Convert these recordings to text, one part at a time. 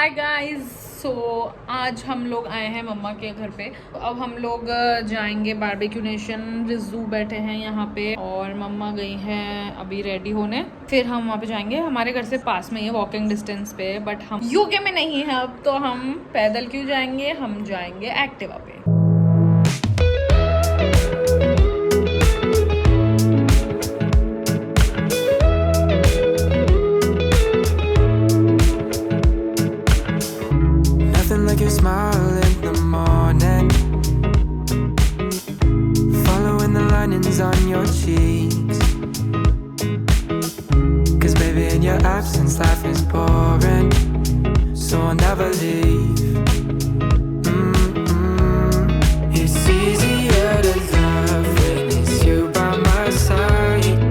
Hi guys. सो आज हम लोग आए हैं मम्मा के घर पे। अब हम लोग जाएंगे बारबेक्यू नेशन। रिजू बैठे हैं यहाँ पे और मम्मा गई हैं अभी रेडी होने। फिर हम वहाँ पे जाएंगे। हमारे घर से पास में ही है, वॉकिंग डिस्टेंस पे। बट हम यूके में नहीं है अब, तो हम पैदल क्यों जाएंगे, हम जाएंगे एक्टिवा पे। Like your smile in the morning, following the linings on your cheeks. 'Cause baby in your absence life is boring, so I'll never leave. It's easier to love when it's you by my side,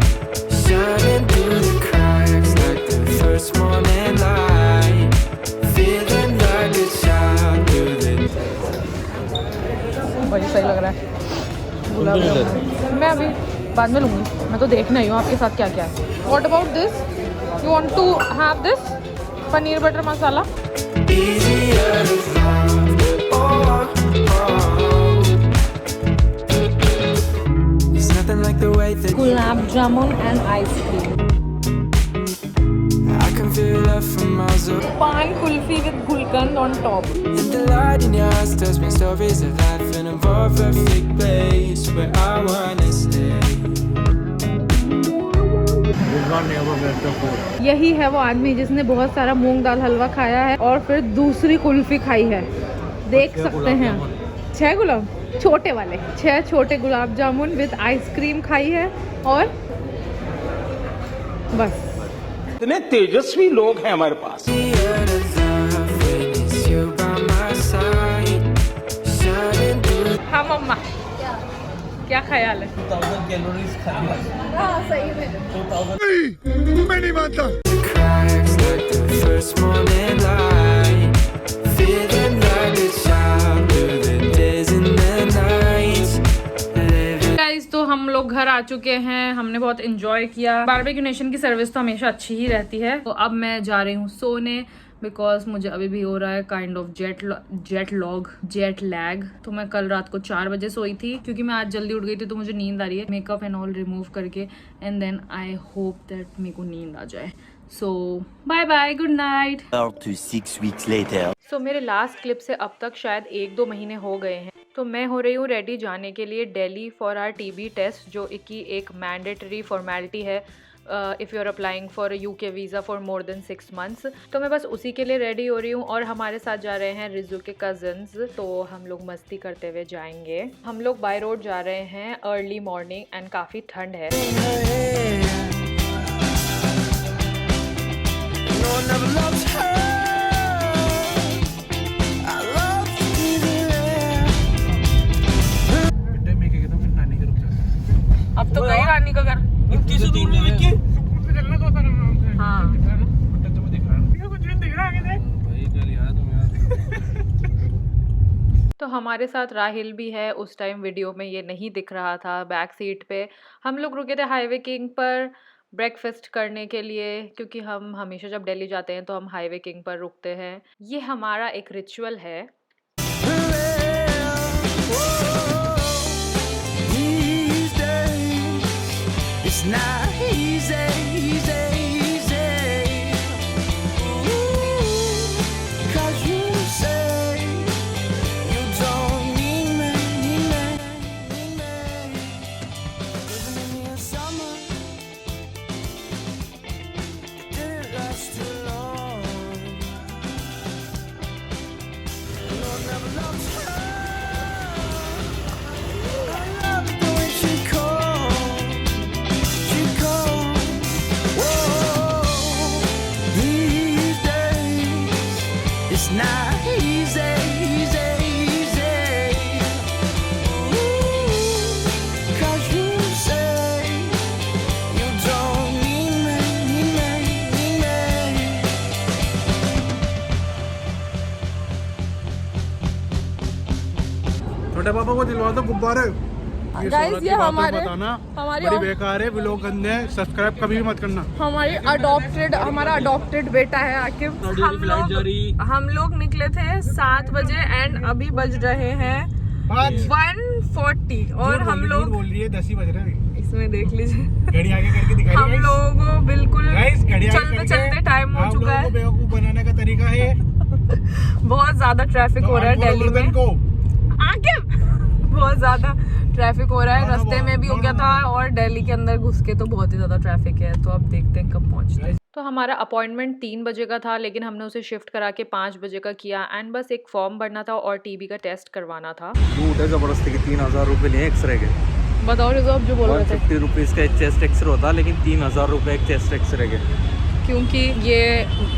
shining through the cracks like the first morning light, feeling like a child through the बड़ी सही लग रहा है गुलाब जामुन। मैं अभी बाद में लूँगी, मैं तो देख नहीं हूँ आपके साथ क्या क्या है। What about this? You want to have this? Paneer butter masala. easier to love. It's nothing like the way that gulab jamun and ice cream. I can feel love from miles away. पान kulfi with gulkand on top. And the light in your eyes tells me stories of life in a more perfect place where I wanna stay. यही है वो आदमी जिसने बहुत सारा मूंग दाल हलवा खाया है और फिर दूसरी कुल्फी खाई है। देख सकते हैं 6 गुलाब छोटे वाले 6 छोटे गुलाब जामुन विद आइसक्रीम खाई है और बस। इतने तेजस्वी लोग हैं हमारे पास। Easier to love when it's you by my side, shining through. हाँ मम्मा, क्या ख्याल है? 2000 कैलोरीज खाई है। हाँ सही में। Cracks like the first morning light, feeling like a child through the days and the nights, living. Guys तो हम लोग घर आ चुके हैं। हमने बहुत एंजॉय किया। बारबेक्यू नेशन की सर्विस तो हमेशा अच्छी ही रहती है। तो अब मैं जा रही हूँ सोने, बिकॉज मुझे अभी भी हो रहा है काइंड ऑफ जेट लैग। तो मैं कल रात को 4 बजे सोई थी, क्योंकि मैं आज जल्दी उठ गई थी तो मुझे नींद आ रही है। मेकअप एंड ऑल रिमूव करके and then I hope that मेरे को नींद आ जाए। So bye bye, good night. 6 weeks later. So मेरे लास्ट क्लिप से अब तक शायद 1-2 महीने हो गए हैं। तो मैं हो रही हूँ रेडी जाने के लिए Delhi for our TB test, जो कि एक मैंडेटरी फॉर्मेलिटी है if you are applying for UK visa for more than 6 months। तो मैं बस उसी के लिए रेडी हो रही हूँ और हमारे साथ जा रहे हैं रिजू के कज़न्स। तो हम लोग मस्ती करते हुए जाएंगे। हम लोग बाय रोड जा रहे हैं अर्ली मॉर्निंग एंड काफ़ी ठंड है। No, I never loved her. I loved leaving there. अब तो गई रानी का घर। किसी दूर में विक्की हाँ भाई कल याद हूं यार। तो हमारे साथ राहिल भी है। उस टाइम वीडियो में ये नहीं दिख रहा था। बैक सीट पे हम लोग रुके थे हाईवे किंग पर ब्रेकफास्ट करने के लिए, क्योंकि हम हमेशा जब दिल्ली जाते हैं तो हम हाईवे किंग पर रुकते हैं। ये हमारा एक रिचुअल है। These days, it's not easy, easy, easy. Ooh, 'cause you say you don't need me, need me, need me. Living in the summer, didn't last too long. No, I never loved her. I loved the way she called. Whoa, these days it's not easy, easy, easy. Ooh, 'cause you say you don't need me, need me, need me. छोटे पापा को दिलवा दो गुब्बारे। ये Guys, शोहरत ये की बातें हमारे- बताना हमारी बड़ी बेकार है, व्लॉग गंदे हैं, सब्सक्राइब कभी भी मत करना। हमारा अडॉप्टेड बेटा है आकिब। हम लोग निकले थे 7 बजे एंड अभी बज रहे हैं 1:40 और हम लोग बोल रही है 10 ही बज रहे हैं इसमें देख लीजिए घड़ी आगे करके दिखाई। हम लोगों को बिल्कुल चलते चलते टाइम हो चुका है। बेवकूफ बनाने का तरीका है। बहुत ज्यादा ट्रैफिक हो रहा है दिल्ली में। आगे बहुत ज्यादा ट्रैफिक हो रहा है, रास्ते में भी हो गया था और दिल्ली के अंदर घुस के तो बहुत ही ज्यादा ट्रैफिक है। तो अब देखते हैं कब पहुंचते हैं। तो हमारा अपॉइंटमेंट 3 बजे का था, लेकिन हमने उसे शिफ्ट करा के 5 बजे का किया एंड बस एक फॉर्म भरना था और टीबी का टेस्ट करवाना था। झूठ है जबरदस्ती की। 3000 रुपए लिए एक्सरे के। बताओ रिजॉर्व जो बोल रहे थे 50 रुपीज़ का एक चेस्ट एक्सरे होता, लेकिन 3000 रुपए एक चेस्ट एक्सरे के। क्योंकि ये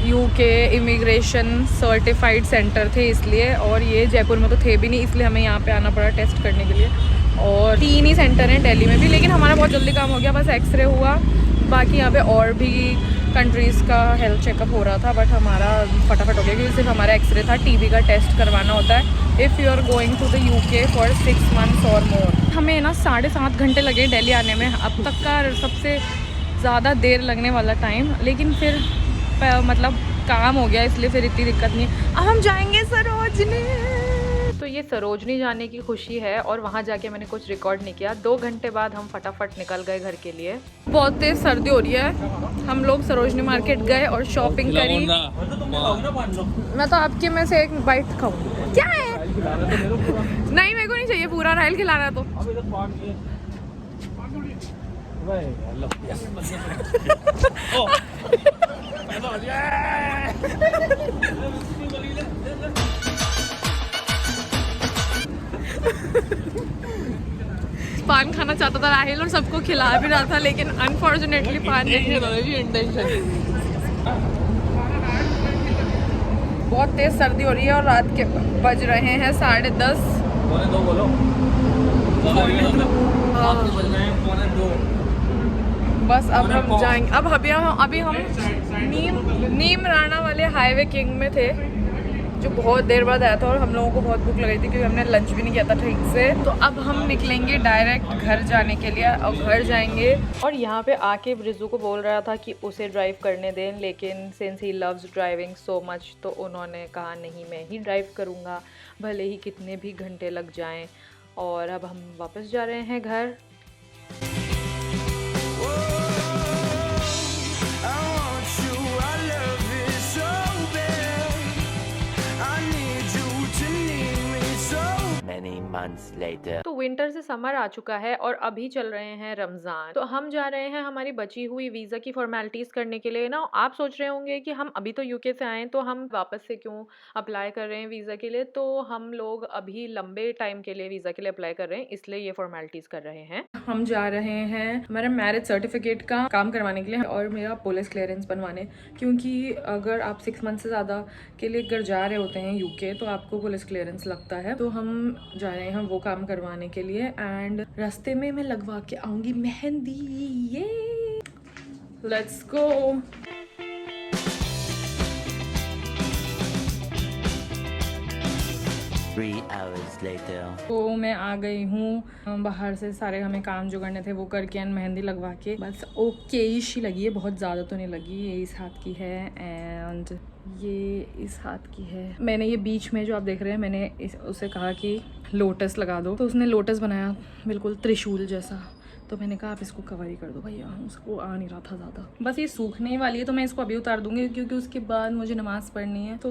यूके इमिग्रेशन सर्टिफाइड सेंटर थे इसलिए, और ये जयपुर में तो थे भी नहीं, इसलिए हमें यहाँ पे आना पड़ा टेस्ट करने के लिए। और 3 ही सेंटर हैं दिल्ली में भी, लेकिन हमारा बहुत जल्दी काम हो गया, बस एक्सरे हुआ। बाकी यहाँ पे और भी कंट्रीज़ का हेल्थ चेकअप हो रहा था, बट हमारा फटाफट हो गया क्योंकि सिर्फ हमारा एक्सरे था। टीबी का टेस्ट करवाना होता है if you are going to the UK for 6 months और मोर। हमें ना 7.5 घंटे लगे दिल्ली आने में, अब तक का सबसे ज़्यादा देर लगने वाला टाइम, लेकिन फिर मतलब काम हो गया इसलिए फिर इतनी दिक्कत नहीं है। अब हम जाएंगे सरोजनी। तो ये सरोजनी जाने की खुशी है और वहाँ जाके मैंने कुछ रिकॉर्ड नहीं किया। 2 घंटे बाद हम फटाफट निकल गए घर के लिए। बहुत तेज सर्दी हो रही है। हम लोग सरोजनी मार्केट गए और शॉपिंग करी। मैं तो आपके में से एक बाइट खाऊंगी। क्या है? नहीं मेरे को नहीं चाहिए पूरा, राइल खिलाना तो। पान खाना चाहता था राहिल और सबको खिला भी रहा था, लेकिन अनफॉर्चुनेटली पान नहीं खाता था जी इंटेंशन। बहुत तेज सर्दी हो रही है और रात के बज रहे हैं 10:30। बस अब हम जाएंगे। अभी हम नीम राणा वाले हाईवे किंग में थे, जो बहुत देर बाद आया था और हम लोगों को बहुत भूख लग रही थी क्योंकि हमने लंच भी नहीं किया था ठीक से। तो अब हम निकलेंगे डायरेक्ट घर जाने के लिए और घर जाएंगे। और यहाँ पे आके रिजू को बोल रहा था कि उसे ड्राइव करने दें, लेकिन since he loves driving so much तो उन्होंने कहा नहीं मैं ही ड्राइव करूँगा, भले ही कितने भी घंटे लग जाएं। और अब हम वापस जा रहे हैं घर। Many months later. तो विंटर से समर आ चुका है और अभी चल रहे हैं रमज़ान। तो हम जा रहे हैं हमारी बची हुई वीज़ा की फॉर्मेलिटीज़ करने के लिए ना। आप सोच रहे होंगे कि हम अभी तो यूके से आए तो हम वापस से क्यों अप्लाई कर रहे हैं वीज़ा के लिए। तो हम लोग अभी लंबे टाइम के लिए वीज़ा के लिए अप्लाई कर रहे हैं, इसलिए ये फॉर्मेलिटीज़ कर रहे हैं। हम जा रहे हैं हमारा मैरिज सर्टिफिकेट का काम करवाने के लिए और मेरा पुलिस क्लियरेंस बनवाने, क्योंकि अगर आप 6 मंथ से ज़्यादा के लिए अगर जा रहे होते हैं यूके तो आपको पुलिस क्लियरेंस लगता है। तो हम जा रहे हैं वो काम करवाने के लिए एंड रास्ते में मैं लगवा के आऊँगी मेहंदी। ये लेट्स गो। 3 hours later. तो मैं आ गई हूँ बाहर से, सारे हमें काम जो करने थे वो करके एंड मेहंदी लगवा के बस ओके ही लगी है, बहुत ज़्यादा तो नहीं लगी। ये इस हाथ की है एंड ये इस हाथ की है। मैंने ये बीच में जो आप देख रहे हैं, मैंने उसे कहा कि लोटस लगा दो, तो उसने लोटस बनाया बिल्कुल त्रिशूल जैसा। तो मैंने कहा आप इसको कवर ही कर दो भैया, उसको आ नहीं रहा था ज़्यादा। बस ये सूखने वाली है तो मैं इसको अभी उतार दूंगी क्योंकि उसके बाद मुझे नमाज़ पढ़नी है। तो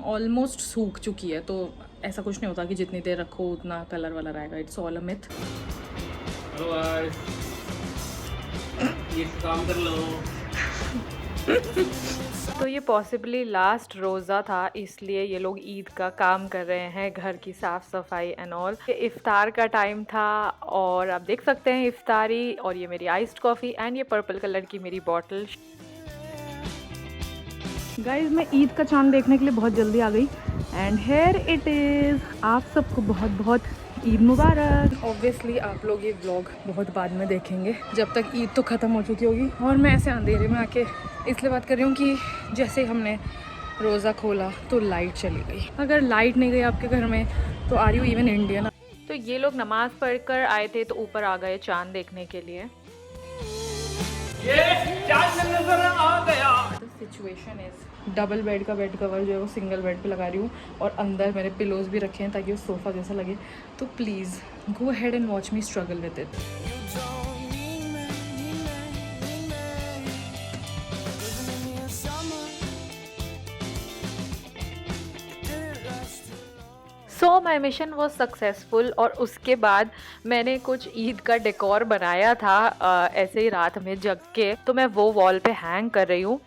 ऑलमोस्ट सूख चुकी है, तो ऐसा कुछ नहीं होता कि जितनी देर रखो उतना कलर वाला रहेगा। It's all a myth. ये काम कर लो। तो ये पॉसिबली लास्ट रोज़ा था, इसलिए ये लोग ईद का काम कर रहे हैं, घर की साफ़ सफाई एंड ऑल। ये इफ्तार का टाइम था और आप देख सकते हैं इफ्तारी। और ये मेरी आइस्ड कॉफ़ी एंड ये पर्पल कलर की मेरी बॉटल। गाइज मैं ईद का चांद देखने के लिए बहुत जल्दी आ गई एंड हेयर इट इज़। आप सबको बहुत बहुत ईद मुबारक। ऑब्वियसली आप लोग ये व्लॉग बहुत बाद में देखेंगे, जब तक ईद तो ख़त्म हो चुकी होगी। और मैं ऐसे अंधेरे में आके इसलिए बात कर रही हूँ कि जैसे हमने रोज़ा खोला तो लाइट चली गई। अगर लाइट नहीं गई आपके घर में तो आर यू इवन इंडियन? तो ये लोग नमाज़ पढ़कर आए थे तो ऊपर आ गए चाँद देखने के लिए। सिचुएशन इज डबल बेड का बेड कवर जो है वो सिंगल बेड पे लगा रही हूँ और अंदर मेरे पिलोज भी रखे हैं ताकि वो सोफ़ा जैसा लगे। तो please go ahead and watch me struggle with it. So my mission was successful और उसके बाद मैंने कुछ ईद का डेकोर बनाया था ऐसे ही रात में जग के, तो मैं वो वॉल पे हैंग कर रही हूँ।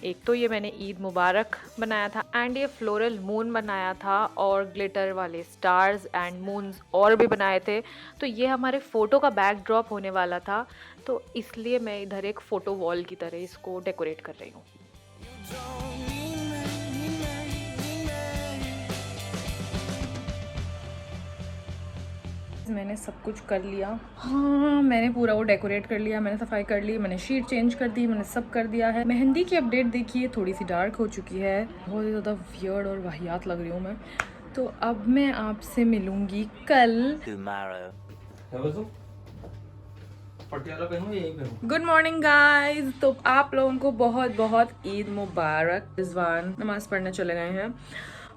एक तो ये मैंने ईद मुबारक बनाया था एंड ये फ्लोरल मून बनाया था और ग्लिटर वाले स्टार्स एंड मून्स और भी बनाए थे। तो ये हमारे फ़ोटो का बैकड्रॉप होने वाला था, तो इसलिए मैं इधर एक फ़ोटो वॉल की तरह इसको डेकोरेट कर रही हूँ। मैंने सब कुछ कर लिया। हाँ, मैंने पूरा वो डेकोरेट कर लिया, मैंने सफाई कर ली, मैंने शीट चेंज कर दी, मैंने सब कर दिया है। मेहंदी की अपडेट देखिए, थोड़ी सी डार्क हो चुकी है, बहुत ही ज़्यादा वियर्ड और वाहियात लग रही हूँ मैं। तो अब मैं आपसे मिलूँगी कल। Good morning guys. तो आप लोगों को बहुत बहुत ईद मुबारक। रिजवान नमाज़ पढ़ने चले गए हैं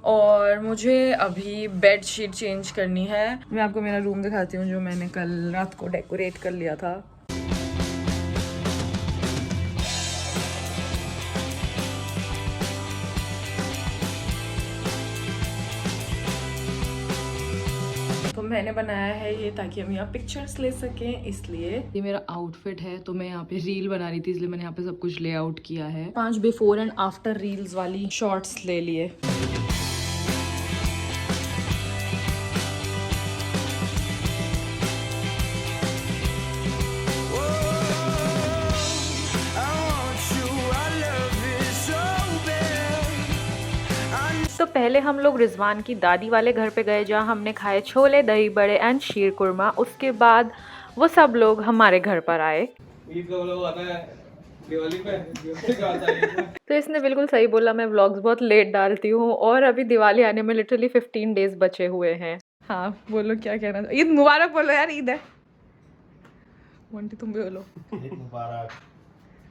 और मुझे अभी बेड शीट चेंज करनी है। मैं आपको मेरा रूम दिखाती हूँ जो मैंने कल रात को डेकोरेट कर लिया था। तो मैंने बनाया है ये ताकि हम यहाँ पिक्चर्स ले सकें, इसलिए ये मेरा आउटफिट है। तो मैं यहाँ पे रील बना रही थी इसलिए मैंने यहाँ पे सब कुछ लेआउट किया है। 5 बिफोर एंड आफ्टर रील्स वाली शॉर्ट्स ले लिए। तो पहले हम लोग रिजवान की दादी वाले घर पे गए जहाँ हमने खाए छोले, दही बड़े एंड शीर कुरमा। उसके बाद वो सब लोग हमारे घर पर आए। ईद का व्लॉग आता है दिवाली पे, तो इसने बिल्कुल सही बोला, मैं व्लॉग्स बहुत लेट डालती हूँ और अभी दिवाली आने में लिटरली 15 डेज बचे हुए हैं। हाँ बोलो, क्या कहना था? ईद मुबारक बोलो यार, ईद है। मोंटी तुम भी बोलो ईद मुबारक।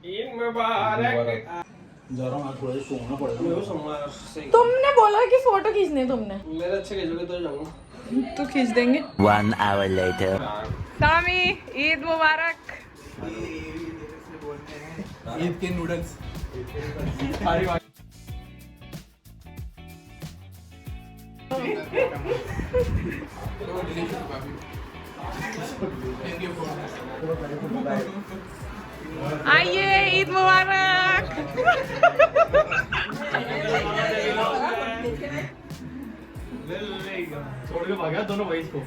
ईद मुबारक। जा रहा हूँ, आज थोड़ा सोना पड़ेगा। तुमने बोला कि फोटो खींचने, तुमने मेरे अच्छे खींचोगे तो जाऊंगा। तो खींच देंगे। 1 hour later. सामी ईद मुबारक। ईद के नूडल्स। आइए ईद मुबारक। छोड़ के भाग गया दोनों भाई इसको।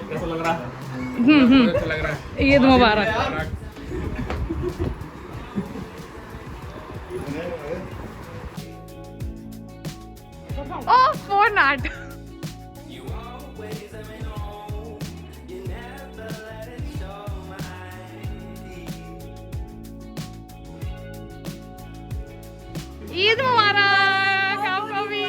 कैसा लग रहा है? कैसा लग रहा है? ईद मुबारक। Oh, phone not. ईद मुबारक आपको भी।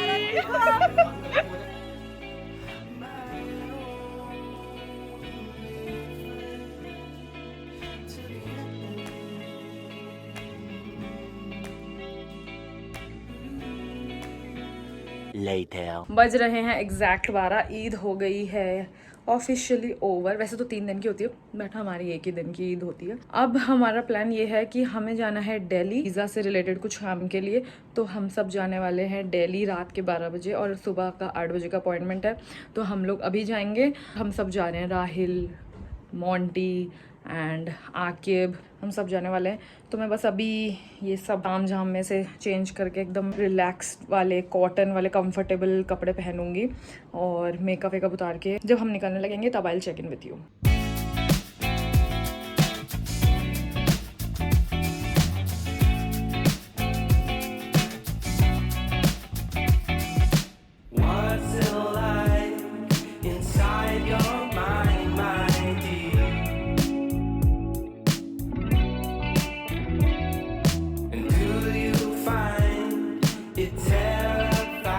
Later. बज रहे हैं एग्जैक्ट 12। ईद हो गई है ऑफिशियली ओवर। वैसे तो 3 दिन की होती है बट हमारी 1 ही दिन की ईद होती है। अब हमारा प्लान ये है कि हमें जाना है दिल्ली वीज़ा से रिलेटेड कुछ काम के लिए। तो हम सब जाने वाले हैं दिल्ली रात के 12 बजे और सुबह का 8 बजे का अपॉइंटमेंट है। तो हम लोग अभी जाएंगे। हम सब जा रहे हैं, राहिल, मोंटी एंड आकिब, हम सब जाने वाले हैं। तो मैं बस अभी ये सब ताम झाम में से चेंज करके एकदम रिलैक्स्ड वाले कॉटन वाले कंफर्टेबल कपड़े पहनूंगी और मेकअप वेकअप उतार के जब हम निकलने लगेंगे तब I will check in with you.